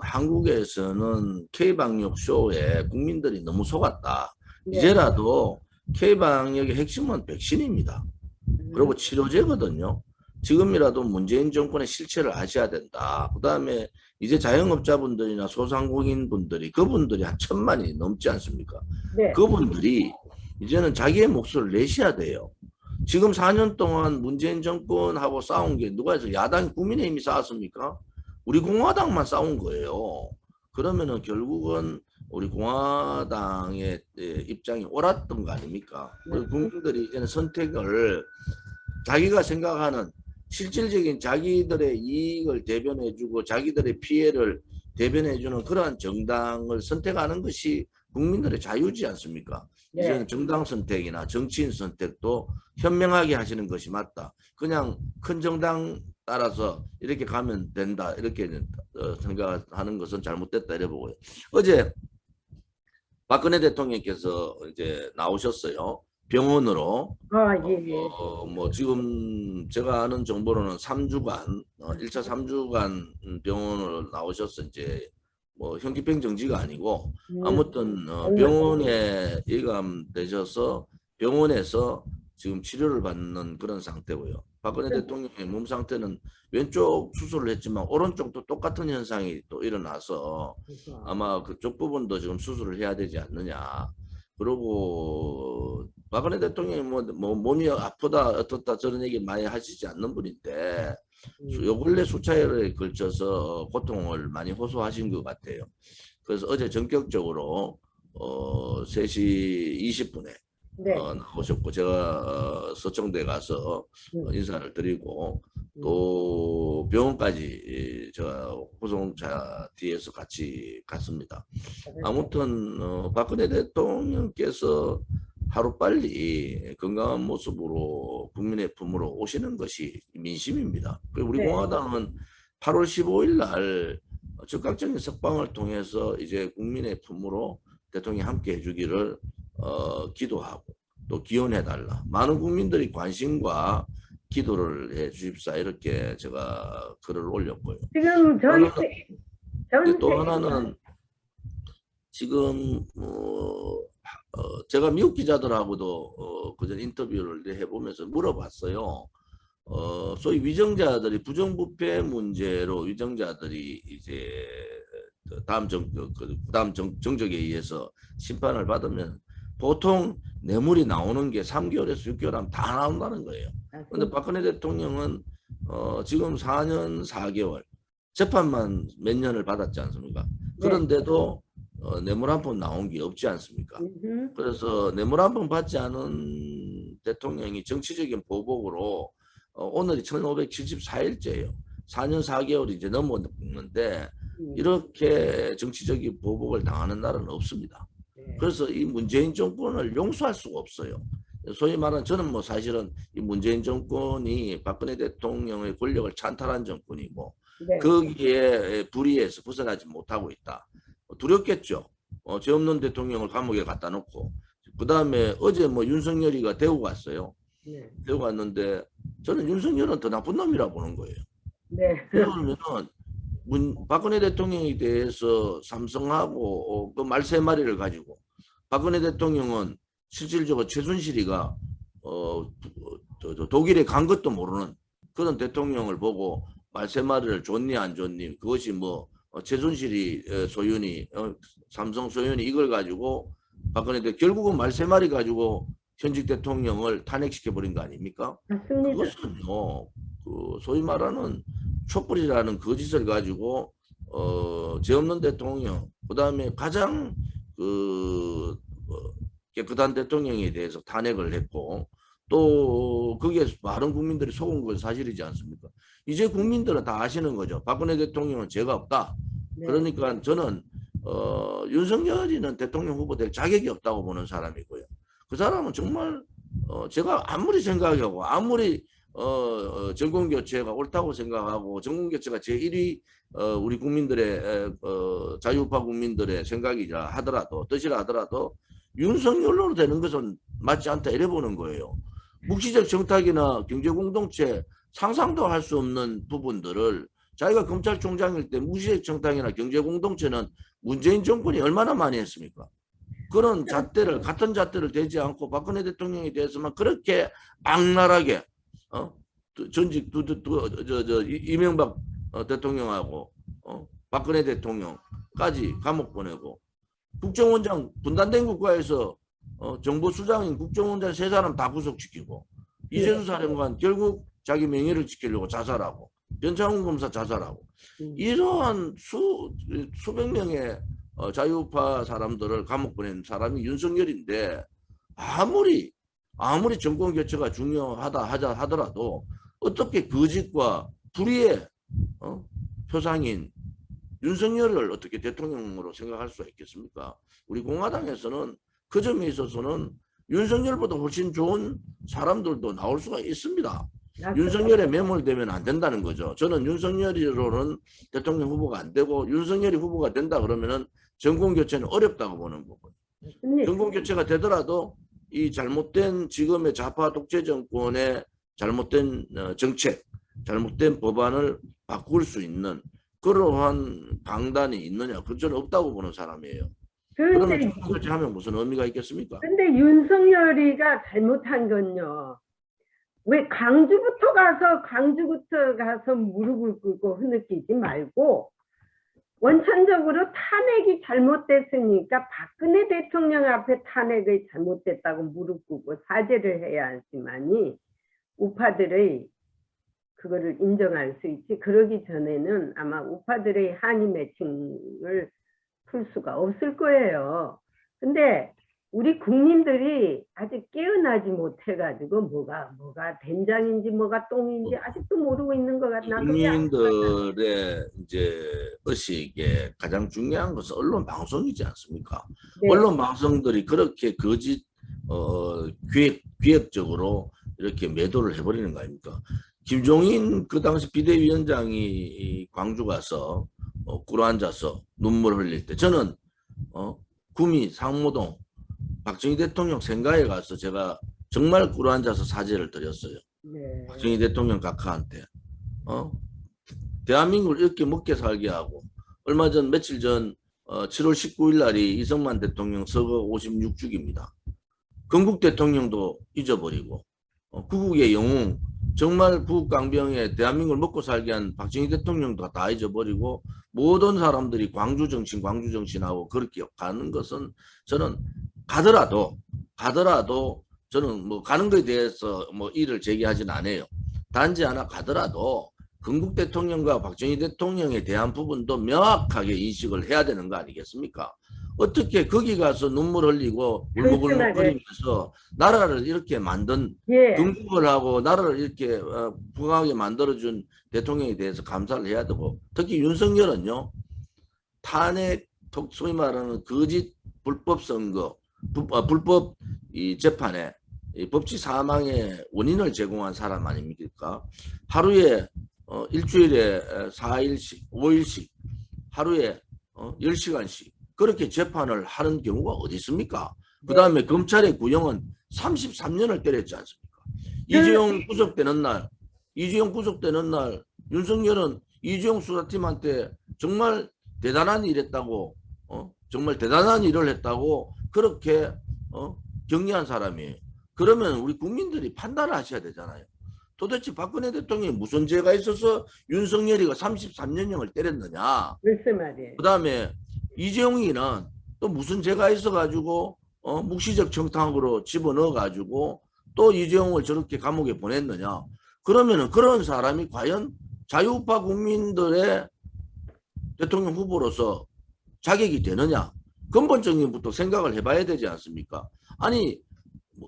한국에서는 K방역 쇼에 국민들이 너무 속았다. 네. 이제라도 K방역의 핵심은 백신입니다. 그리고 치료제거든요. 지금이라도 문재인 정권의 실체를 아셔야 된다. 그 다음에 이제 자영업자분들이나 소상공인분들이 그분들이 한 1,000만이 넘지 않습니까? 네. 그분들이 이제는 자기의 목소리를 내셔야 돼요. 지금 4년 동안 문재인 정권하고 싸운 게 누가 해서 야당 국민의힘이 싸웠습니까? 우리 공화당만 싸운 거예요. 그러면은 결국은 우리 공화당의 입장이 옳았던 거 아닙니까? 국민들이 이제는 선택을 자기가 생각하는 실질적인 자기들의 이익을 대변해주고 자기들의 피해를 대변해주는 그러한 정당을 선택하는 것이 국민들의 자유지 않습니까? 네. 이제는 정당 선택이나 정치인 선택도 현명하게 하시는 것이 맞다. 그냥 큰 정당 따라서 이렇게 가면 된다. 이렇게 생각하는 것은 잘못됐다. 이래 보고요. 어제 박근혜 대통령께서 이제 나오셨어요. 병원으로. 예. 뭐 지금 제가 아는 정보로는 3주간 1차 3주간 병원을 나오셔서 이제 뭐 현기병 정지가 아니고 아무튼 병원에 입감되셔서 병원에서 지금 치료를 받는 그런 상태고요. 박근혜 대통령의 몸 상태는 왼쪽 수술을 했지만 오른쪽도 똑같은 현상이 또 일어나서 아마 그쪽 부분도 지금 수술을 해야 되지 않느냐. 그리고 박근혜 대통령이 뭐 몸이 아프다 어떻다 저런 얘기 많이 하시지 않는 분인데 요 근래 수차례에 걸쳐서 고통을 많이 호소하신 것 같아요. 그래서 어제 전격적으로 3시 20분에 네. 나오셨고 제가 서청대 가서 인사를 드리고 또 병원까지 제가 호송차 뒤에서 같이 갔습니다. 아무튼 박근혜 대통령께서 하루빨리 건강한 모습으로 국민의 품으로 오시는 것이 민심입니다. 우리 네. 공화당은 8월 15일 날 즉각적인 석방을 통해서 이제 국민의 품으로 대통령이 함께 해주기를 기도하고 또 기원해달라. 많은 국민들이 관심과 기도를 해 주십사 이렇게 제가 글을 올렸고요. 지금 전 또 세계가 하나는 지금 제가 미국 기자들하고도 그전 인터뷰를 해보면서 물어봤어요. 소위 위정자들이 부정부패 문제로 위정자들이 이제 다음 정적에 의해서 심판을 받으면 보통 뇌물이 나오는 게 3개월에서 6개월 하면 다 나온다는 거예요. 그런데 박근혜 대통령은 지금 4년 4개월 재판만 몇 년을 받았지 않습니까? 그런데도 뇌물 한 푼 나온 게 없지 않습니까? 그래서 뇌물 한 푼 받지 않은 대통령이 정치적인 보복으로 오늘이 1574일째예요. 4년 4개월이 이제 넘었는데 이렇게 정치적인 보복을 당하는 나라는 없습니다. 그래서 이 문재인 정권을 용서할 수가 없어요. 소위 말하는 저는 뭐 사실은 이 문재인 정권이 박근혜 대통령의 권력을 찬탈한 정권이고 거기에 불의해서 벗어나지 못하고 있다. 두렵겠죠. 죄 없는 대통령을 감옥에 갖다 놓고 그 다음에 어제 뭐 윤석열이가 대구 갔어요. 대구 갔는데 저는 윤석열은 더 나쁜 놈이라 보는 거예요. 그러면은 박근혜 대통령에 대해서 삼성하고 그 말 세 마리를 가지고 박근혜 대통령은 실질적으로 최순실이가 독일에 간 것도 모르는 그런 대통령을 보고 말 세 마리를 줬니 안 줬니 그것이 뭐 최순실이 소윤이 삼성 소윤이 이걸 가지고 박근혜 대 결국은 말 세 마리 가지고 현직 대통령을 탄핵시켜 버린 거 아닙니까? 맞습니다. 그것은요 그 소위 말하는 촛불이라는 거짓을 가지고 죄 없는 대통령 그다음에 가장 깨끗한 대통령에 대해서 탄핵을 했고 또 거기에 많은 국민들이 속은 건 사실이지 않습니까? 이제 국민들은 다 아시는 거죠. 박근혜 대통령은 죄가 없다. 그러니까 저는 윤석열이는 대통령 후보 될 자격이 없다고 보는 사람이고요. 그 사람은 정말 제가 아무리 생각하고 아무리 정권교체가 옳다고 생각하고 정권교체가 제1위 우리 국민들의 자유우파 국민들의 생각이라 하더라도 뜻이라 하더라도 윤석열로 되는 것은 맞지 않다 이래 보는 거예요. 묵시적 정탁이나 경제공동체 상상도 할 수 없는 부분들을 자기가 검찰총장일 때 묵시적 정탁이나 경제공동체는 문재인 정권이 얼마나 많이 했습니까? 그런 잣대를 같은 잣대를 대지 않고 박근혜 대통령에 대해서만 그렇게 악랄하게 전직 이명박 대통령하고 박근혜 대통령까지 감옥 보내고 국정원장 분단된 국가에서 정보수장인 국정원장 3사람 다 구속시키고 이재수 사령관 결국 자기 명예를 지키려고 자살하고 변창훈 검사 자살하고 이러한 수백 명의 자유우파 사람들을 감옥 보낸 사람이 윤석열인데 아무리 정권 교체가 중요하다 하더라도 어떻게 거짓과 불의의 표상인 윤석열을 어떻게 대통령으로 생각할 수가 있겠습니까? 우리 공화당에서는 그 점에 있어서는 윤석열보다 훨씬 좋은 사람들도 나올 수가 있습니다. 윤석열에 매몰되면 안 된다는 거죠. 저는 윤석열이로는 대통령 후보가 안 되고 윤석열이 후보가 된다 그러면은 정권 교체는 어렵다고 보는 거고. 정권 교체가 되더라도 이 잘못된 지금의 좌파 독재 정권의 잘못된 정책, 잘못된 법안을 바꿀 수 있는 그러한 강단이 있느냐? 그건 저는 없다고 보는 사람이에요. 그러면 정권 교체하면 무슨 의미가 있겠습니까? 근데 윤석열이가 잘못한 건요. 왜 광주부터 가서 무릎을 꿇고 흐느끼지 말고 원천적으로 탄핵이 잘못됐으니까 박근혜 대통령 앞에 탄핵이 잘못됐다고 무릎 꿇고 사죄를 해야 하지만이 우파들의 그거를 인정할 수 있지. 그러기 전에는 아마 우파들의 한이 맺힘을 풀 수가 없을 거예요. 근데 우리 국민들이 아직 깨어나지 못해가지고 뭐가 된장인지 뭐가 똥인지 아직도 모르고 있는 것 같나. 국민들의 이제 의식에 가장 중요한 것은 언론 방송이지 않습니까? 언론 방송들이 그렇게 거짓 기획적으로 이렇게 매도를 해버리는 거 아닙니까? 김종인 그 당시 비대위원장이 광주 가서 꿇어 앉아서 눈물 흘릴 때 저는 구미 상무동 박정희 대통령 생가에 가서 제가 정말 꿇어 앉아서 사죄를 드렸어요. 박정희 대통령 각하한테 대한민국을 이렇게 먹게 살게 하고 얼마 전 며칠 전 7월 19일 날이 이승만 대통령 서거 56주기입니다. 건국 대통령도 잊어버리고 구국의 영웅 정말 부국강병에 대한민국을 먹고 살게 한 박정희 대통령도 다 잊어버리고 모든 사람들이 광주 정신하고 그렇게 가는 것은 저는 가더라도 저는 뭐 가는 것에 대해서 뭐 이를 제기하진 않아요. 단지 하나 가더라도 건국 대통령과 박정희 대통령에 대한 부분도 명확하게 인식을 해야 되는 거 아니겠습니까? 어떻게 거기 가서 눈물 흘리고 울먹울먹거리면서 나라를 이렇게 만든 건국을 하고 나라를 이렇게 부강하게 만들어준 대통령에 대해서 감사를 해야 되고 특히 윤석열은요 탄핵 소위 말하는 거짓 불법 선거 불법 이 재판에 이 법치 사망의 원인을 제공한 사람 아닙니까? 하루에 일주일에 4일씩 5일씩 하루에 10시간씩 그렇게 재판을 하는 경우가 어디 있습니까? 그 다음에 검찰의 구형은 33년을 때렸지 않습니까? 이재용 구속되는 날 윤석열은 이재용 수사팀한테 정말 대단한 일 했다고 정말 대단한 일을 했다고 그렇게 격려한 사람이에요. 그러면 우리 국민들이 판단을 하셔야 되잖아요. 도대체 박근혜 대통령이 무슨 죄가 있어서 윤석열이가 33년형을 때렸느냐. 글쎄 말이에요. 그 다음에 이재용이는 또 무슨 죄가 있어가지고 묵시적 청탁으로 집어넣어가지고 또 이재용을 저렇게 감옥에 보냈느냐. 그러면은 그런 사람이 과연 자유우파 국민들의 대통령 후보로서 자격이 되느냐. 근본적인 부터 생각을 해봐야 되지 않습니까? 아니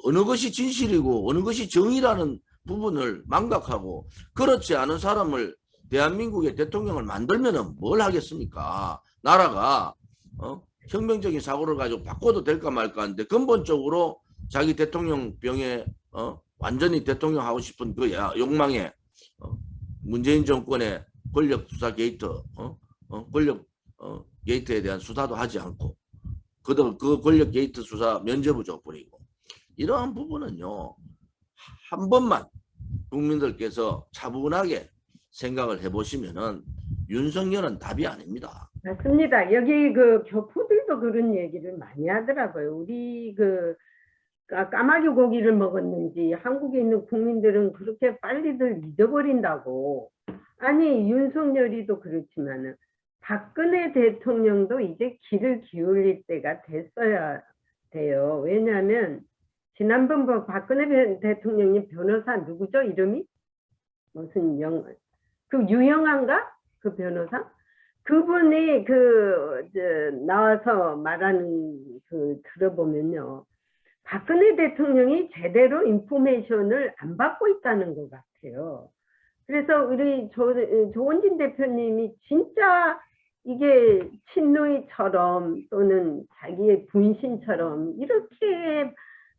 어느 것이 진실이고 어느 것이 정의라는 부분을 망각하고 그렇지 않은 사람을 대한민국의 대통령을 만들면은 뭘 하겠습니까? 나라가 혁명적인 사고를 가지고 바꿔도 될까 말까 하는데 근본적으로 자기 대통령병에 완전히 대통령 하고 싶은 그 욕망에 문재인 정권의 권력 수사 게이트 권력 게이트에 대한 수사도 하지 않고 그 권력 게이트 수사 면죄부 줘버리고 이러한 부분은요 한 번만 국민들께서 차분하게 생각을 해보시면은 윤석열은 답이 아닙니다. 맞습니다. 여기 그 교포들도 그런 얘기를 많이 하더라고요. 우리 그 까마귀 고기를 먹었는지 한국에 있는 국민들은 그렇게 빨리들 잊어버린다고. 아니 윤석열이도 그렇지만은 박근혜 대통령도 이제 귀를 기울일 때가 됐어야 돼요. 왜냐하면 지난번 박근혜 대통령님 변호사 누구죠? 이름이? 무슨 그 유영한가? 그 변호사? 그분이 나와서 말하는 들어보면요. 박근혜 대통령이 제대로 인포메이션을 안 받고 있다는 것 같아요. 그래서 우리 조원진 대표님이 진짜 이게 친누이처럼 또는 자기의 분신처럼 이렇게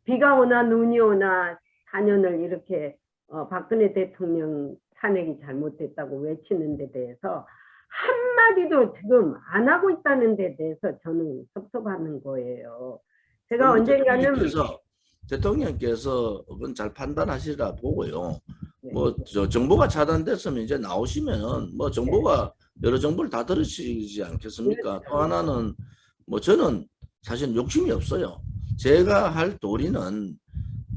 비가 오나 눈이 오나 4년을 이렇게 박근혜 대통령 탄핵이 잘못됐다고 외치는 데 대해서 한마디도 지금 안 하고 있다는 데 대해서 저는 섭섭하는 거예요. 제가 언젠가는 대통령께서 그건 잘 판단하시라 보고요. 네. 뭐 정보가 차단됐으면 이제 나오시면은 뭐 정보가 여러 정보를 다 들으시지 않겠습니까? 또 하나는 뭐 저는 사실 욕심이 없어요. 제가 할 도리는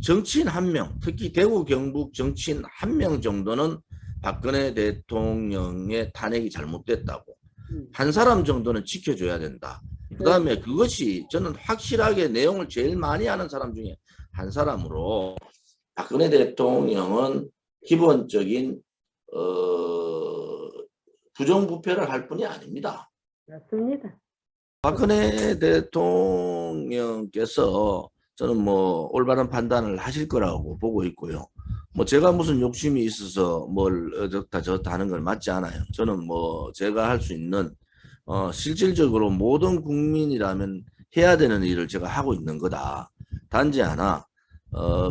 정치인 한 명, 특히 대구 경북 정치인 한 명 정도는 박근혜 대통령의 탄핵이 잘못됐다고 한 사람 정도는 지켜줘야 된다. 그 다음에 그것이 저는 확실하게 내용을 제일 많이 하는 사람 중에 한 사람으로 박근혜 대통령은 기본적인 부정부패를 할 뿐이 아닙니다. 맞습니다. 박근혜 대통령께서 저는 뭐 올바른 판단을 하실 거라고 보고 있고요. 뭐 제가 무슨 욕심이 있어서 뭘 어떻다 저렇다 하는 건 맞지 않아요. 저는 뭐 제가 할 수 있는 실질적으로 모든 국민이라면 해야 되는 일을 제가 하고 있는 거다. 단지 하나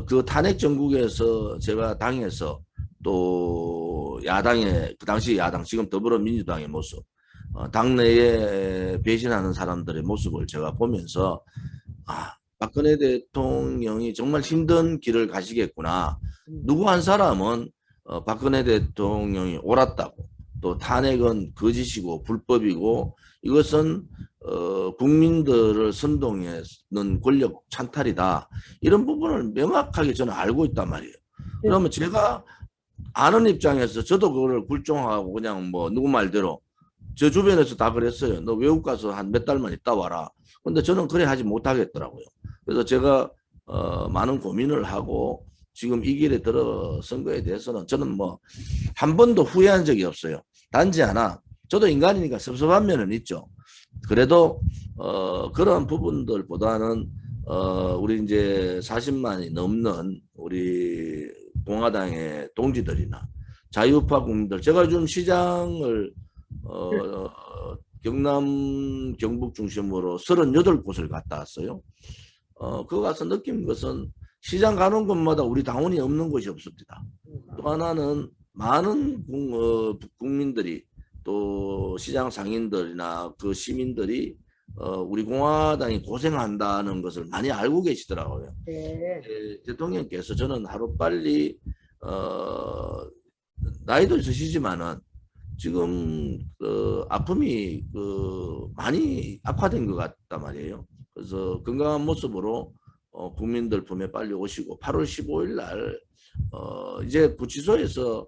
그 탄핵 정국에서 제가 당에서 또 야당의 그 당시 야당 지금 더불어민주당의 모습 당내에 배신하는 사람들의 모습을 제가 보면서 박근혜 대통령이 정말 힘든 길을 가시겠구나. 누구 한 사람은 박근혜 대통령이 옳았다고 또 탄핵은 거짓이고 불법이고 이것은 국민들을 선동하는 권력 찬탈이다. 이런 부분을 명확하게 저는 알고 있단 말이에요. 그러면 제가 아는 입장에서 저도 그거를 굴종하고 그냥 뭐 누구 말대로 저 주변에서 다 그랬어요. 너 외국 가서 한 몇 달만 있다 와라. 근데 저는 그래 하지 못하겠더라고요. 그래서 제가 많은 고민을 하고 지금 이 길에 들어선 거에 대해서는 저는 뭐 한 번도 후회한 적이 없어요. 단지 하나 저도 인간이니까 섭섭한 면은 있죠. 그래도 그런 부분들보다는 우리 이제 40만이 넘는 우리 공화당의 동지들이나 자유파 국민들, 제가 요즘 시장을 경남 경북 중심으로 38곳을 갔다 왔어요. 그거 가서 느낀 것은 시장 가는 곳마다 우리 당원이 없는 곳이 없습니다. 또 하나는 많은 국민들이 또 시장 상인들이나 그 시민들이 우리 공화당이 고생한다는 것을 많이 알고 계시더라고요. 네. 대통령께서 저는 하루빨리 나이도 있으시지만은 지금 아픔이 많이 악화된 것 같단 말이에요. 그래서 건강한 모습으로 국민들 품에 빨리 오시고 8월 15일 날 이제 구치소에서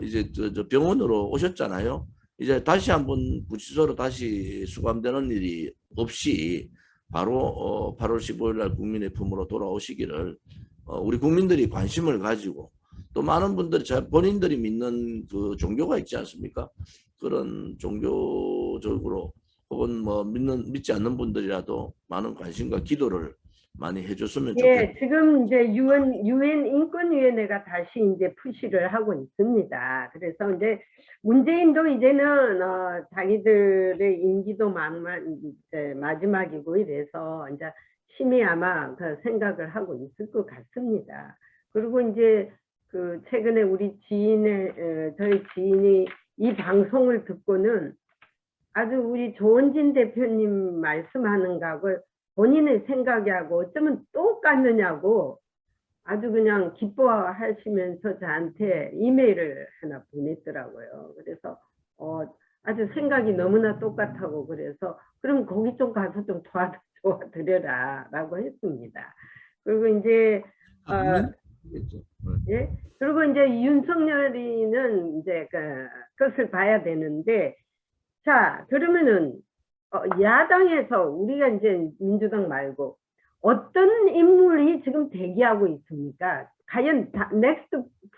이제 저 병원으로 오셨잖아요. 이제 다시 한번 구치소로 다시 수감되는 일이 없이 바로 8월 15일 날 국민의 품으로 돌아오시기를 우리 국민들이 관심을 가지고 또 많은 분들이 본인들이 믿는 그 종교가 있지 않습니까? 그런 종교적으로 혹은 뭐 믿지 않는 분들이라도 많은 관심과 기도를 많이 해줬으면 좋겠다. 예, 지금 이제 유엔 인권위원회가 다시 이제 푸시를 하고 있습니다. 그래서 이제 문재인도 이제는 자기들의 임기도 이제 마지막이고 이래서 이제 심히 아마 그 생각을 하고 있을 것 같습니다. 그리고 이제 그 최근에 저희 지인이 이 방송을 듣고는 아주 우리 조원진 대표님 말씀하는 거하고 본인의 생각하고 어쩌면 똑같느냐고 아주 그냥 기뻐하시면서 저한테 이메일을 하나 보냈더라고요. 그래서 아주 생각이 너무나 똑같다고 그래서 그럼 거기 좀 가서 좀 도와드려라 라고 했습니다. 그리고 이제 예? 그리고 이제 윤석열이는 이제 그것을 봐야 되는데, 자, 그러면은 야당에서 우리가 이제 민주당 말고 어떤 인물이 지금 대기하고 있습니까? 과연 next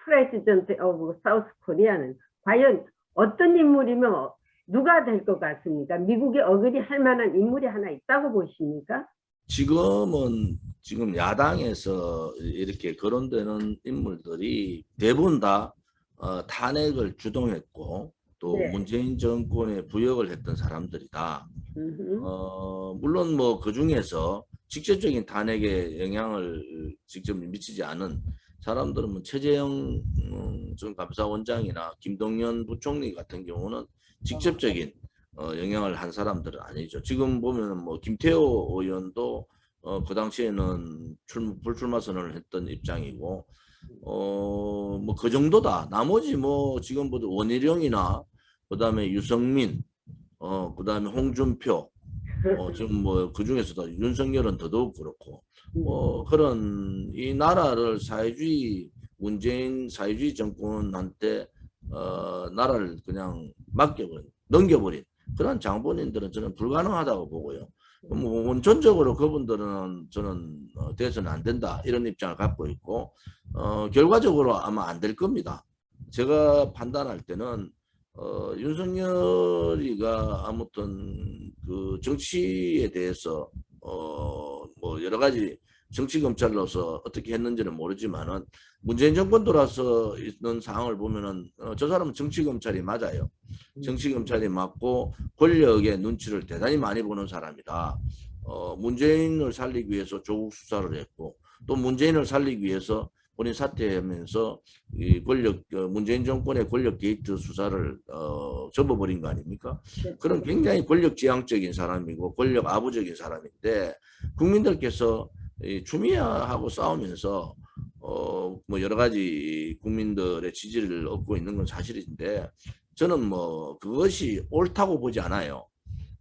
president of South Korea는 과연 어떤 인물이면 누가 될 것 같습니까? 미국의 어글이 할 만한 인물이 하나 있다고 보십니까? 지금 야당에서 이렇게 거론되는 인물들이 대부분 다 탄핵을 주동했고 또 네. 문재인 정권에 부역을 했던 사람들이다. 물론 뭐 그 중에서 직접적인 탄핵에 영향을 직접 미치지 않은 사람들은 뭐 최재형 전 감사원장이나 김동연 부총리 같은 경우는 직접적인 영향을 한 사람들은 아니죠. 지금 보면 뭐 김태호 의원도 그 당시에는 불출마 선언을 했던 입장이고 뭐 그 정도다. 나머지 뭐 지금 보도 원희룡이나 그다음에 유성민 그다음에 홍준표 지금 뭐 그 중에서도 윤석열은 더더욱 그렇고 그런 이 나라를 문재인 사회주의 정권한테 나라를 그냥 넘겨버린 그런 장본인들은 저는 불가능하다고 보고요. 뭐 원천적으로 그분들은 저는 돼서는 안 된다 이런 입장을 갖고 있고 결과적으로 아마 안 될 겁니다. 제가 판단할 때는 윤석열이가 아무튼 그 정치에 대해서 뭐 여러 가지 정치 검찰로서 어떻게 했는지는 모르지만은 문재인 정권 돌아서 있는 상황을 보면은 저 사람은 정치 검찰이 맞아요. 정치 검찰이 맞고 권력의 눈치를 대단히 많이 보는 사람이다. 문재인을 살리기 위해서 조국 수사를 했고 또 문재인을 살리기 위해서 본인 사퇴하면서 이 문재인 정권의 권력 게이트 수사를 접어버린 거 아닙니까? 그런 굉장히 권력지향적인 사람이고 권력 아부적인 사람인데 국민들께서 추미애하고 싸우면서 뭐 여러 가지 국민들의 지지를 얻고 있는 건 사실인데 저는 뭐 그것이 옳다고 보지 않아요.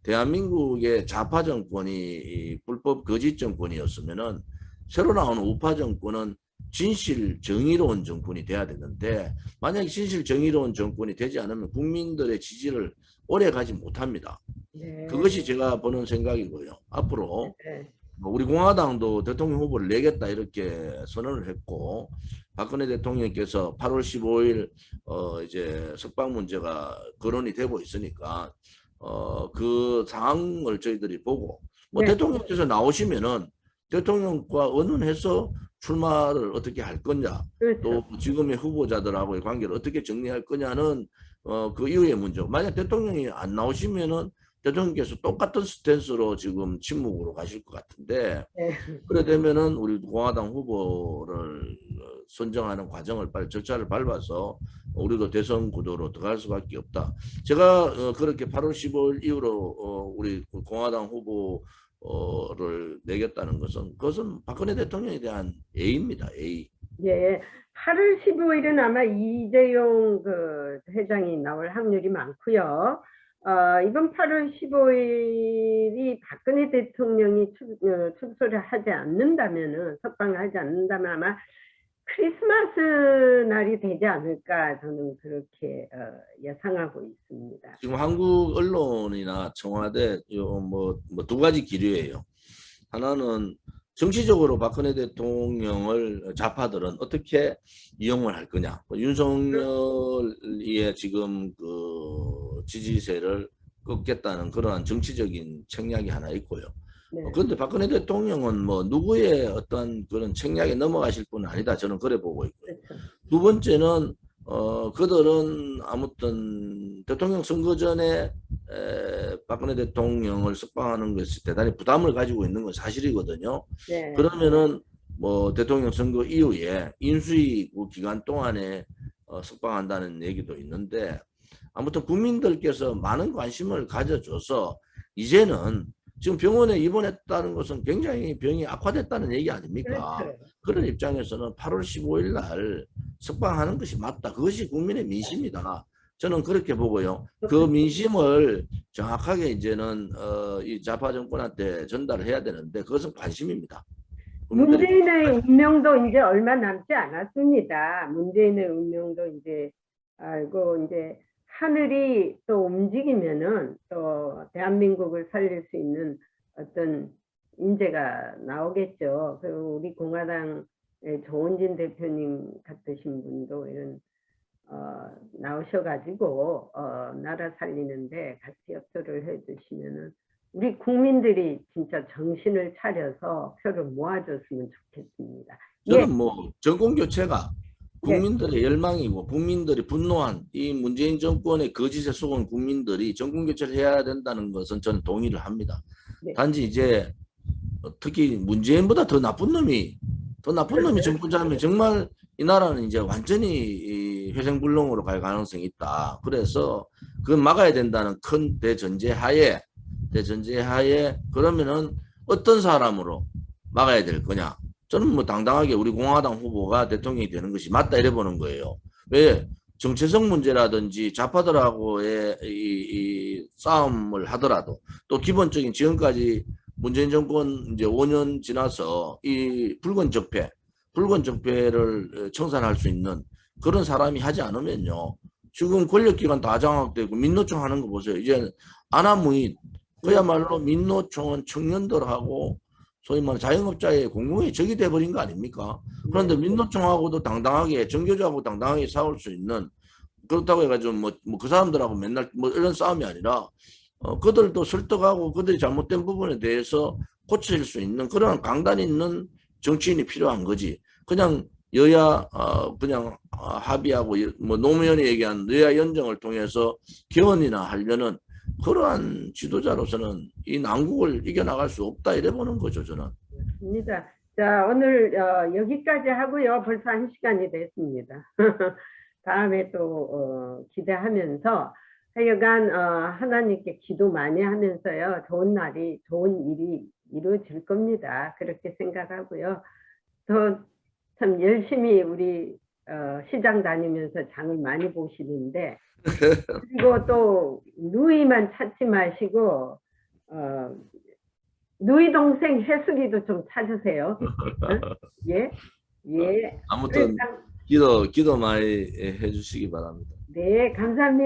대한민국의 좌파 정권이 이 불법 거짓 정권이었으면은 새로 나오는 우파 정권은 진실 정의로운 정권이 돼야 되는데, 만약에 진실 정의로운 정권이 되지 않으면 국민들의 지지를 오래 가지 못합니다. 네. 그것이 제가 보는 생각이고요. 앞으로 네. 우리 공화당도 대통령 후보를 내겠다 이렇게 선언을 했고, 박근혜 대통령께서 8월 15일 이제 석방 문제가 거론이 되고 있으니까 그 상황을 저희들이 보고, 뭐 네. 대통령께서 나오시면은 대통령과 의논해서 출마를 어떻게 할 거냐, 그렇죠. 또 지금의 후보자들하고의 관계를 어떻게 정리할 거냐는 그 이후의 문제고, 만약 대통령이 안 나오시면은 대통령께서 똑같은 스탠스로 지금 침묵으로 가실 것 같은데, 네. 그래 되면은 우리 공화당 후보를 선정하는 과정을 빨리 절차를 밟아서 우리도 대선 구도로 들어갈 수밖에 없다. 제가 그렇게 8월 15일 이후로 우리 공화당 후보를 내겠다는 것은, 그것은 박근혜 대통령에 대한 A입니다. A. 예, 8월 15일은 아마 이재용 그 회장이 나올 확률이 많고요. 이번 8월 15일이 박근혜 대통령이 출소를 하지 않는다면은, 석방을 하지 않는다면 아마 크리스마스 날이 되지 않을까 저는 그렇게 예상하고 있습니다. 지금 한국 언론이나 청와대 뭐 두 가지 기류예요. 하나는 정치적으로 박근혜 대통령을 좌파들은 어떻게 이용을 할 거냐. 윤석열의 지금 그 지지세를 꺾겠다는 그러한 정치적인 책략이 하나 있고요. 네. 그런데 박근혜 대통령은 뭐 누구의 어떤 그런 책략에 넘어가실 분은 아니다. 저는 그래 보고 있고요. 그렇죠. 두 번째는 그들은 아무튼 대통령 선거 전에 박근혜 대통령을 석방하는 것이 대단히 부담을 가지고 있는 건 사실이거든요. 네. 그러면은 뭐 대통령 선거 이후에 인수위 기간 동안에 석방한다는 얘기도 있는데, 아무튼 국민들께서 많은 관심을 가져줘서 이제는 지금 병원에 입원했다는 것은 굉장히 병이 악화됐다는 얘기 아닙니까? 그렇죠. 그런 입장에서는 8월 15일 날 석방하는 것이 맞다. 그것이 국민의 민심이다. 저는 그렇게 보고요. 그 민심을 정확하게 이제는 이 좌파 정권한테 전달을 해야 되는데, 그것은 관심입니다. 문재인의 운명도 이제 얼마 남지 않았습니다. 문재인의 운명도 이제 알고 이제 하늘이 또 움직이면은 또 대한민국을 살릴 수 있는 어떤 인재가 나오겠죠. 그리고 우리 공화당의 조은진 대표님 같으신 분도 이런 나오셔가지고 나라 살리는데 같이 협조를 해주시면은 우리 국민들이 진짜 정신을 차려서 표를 모아줬으면 좋겠습니다. 저는 예. 뭐 정권 교체가 국민들의 열망이고 국민들이 분노한 이 문재인 정권의 거짓에 속은 국민들이 정권 교체를 해야 된다는 것은 저는 동의를 합니다. 네. 단지 이제 특히 문재인보다 더 나쁜 놈이 정권 잡으면 정말 이 나라는 이제 완전히 회생불능으로 갈 가능성이 있다. 그래서 그건 막아야 된다는 큰 대전제하에 그러면은 어떤 사람으로 막아야 될 거냐. 저는 뭐 당당하게 우리 공화당 후보가 대통령이 되는 것이 맞다 이래 보는 거예요. 왜? 정체성 문제라든지 좌파들하고의 이 싸움을 하더라도, 또 기본적인 지금까지 문재인 정권 이제 5년 지나서 이 붉은 적폐를 청산할 수 있는 그런 사람이 하지 않으면요. 지금 권력기관 다 장악되고 민노총 하는 거 보세요. 이제 아나무인 그야말로 민노총은 청년들하고 소위 말하는 자영업자의 공공의 적이 돼버린 거 아닙니까? 그런데 민노총하고도 당당하게, 정교조하고 당당하게 싸울 수 있는, 그렇다고 해가지고 뭐 그 사람들하고 맨날 뭐 이런 싸움이 아니라 그들도 설득하고 그들이 잘못된 부분에 대해서 고칠 수 있는 그런 강단 있는 정치인이 필요한 거지. 그냥 여야 그냥 합의하고 뭐 노무현이 얘기한 여야 연정을 통해서 개헌이나 하려는 그러한 지도자로서는 이 난국을 이겨나갈 수 없다 이래 보는 거죠, 저는. 맞습니다. 자, 오늘 여기까지 하고요. 벌써 1시간이 됐습니다. 다음에 또 기대하면서 하여간 하나님께 기도 많이 하면서요. 좋은 일이 이루어질 겁니다. 그렇게 생각하고요. 더 참 열심히 우리 시장 다니면서 장을 많이 보시는데 그리고 또 누이만 찾지 마시고 누이 동생 해수기도 좀 찾으세요. 응? 예, 예. 아무튼 기도 많이 해주시기 바랍니다. 네, 감사합니다.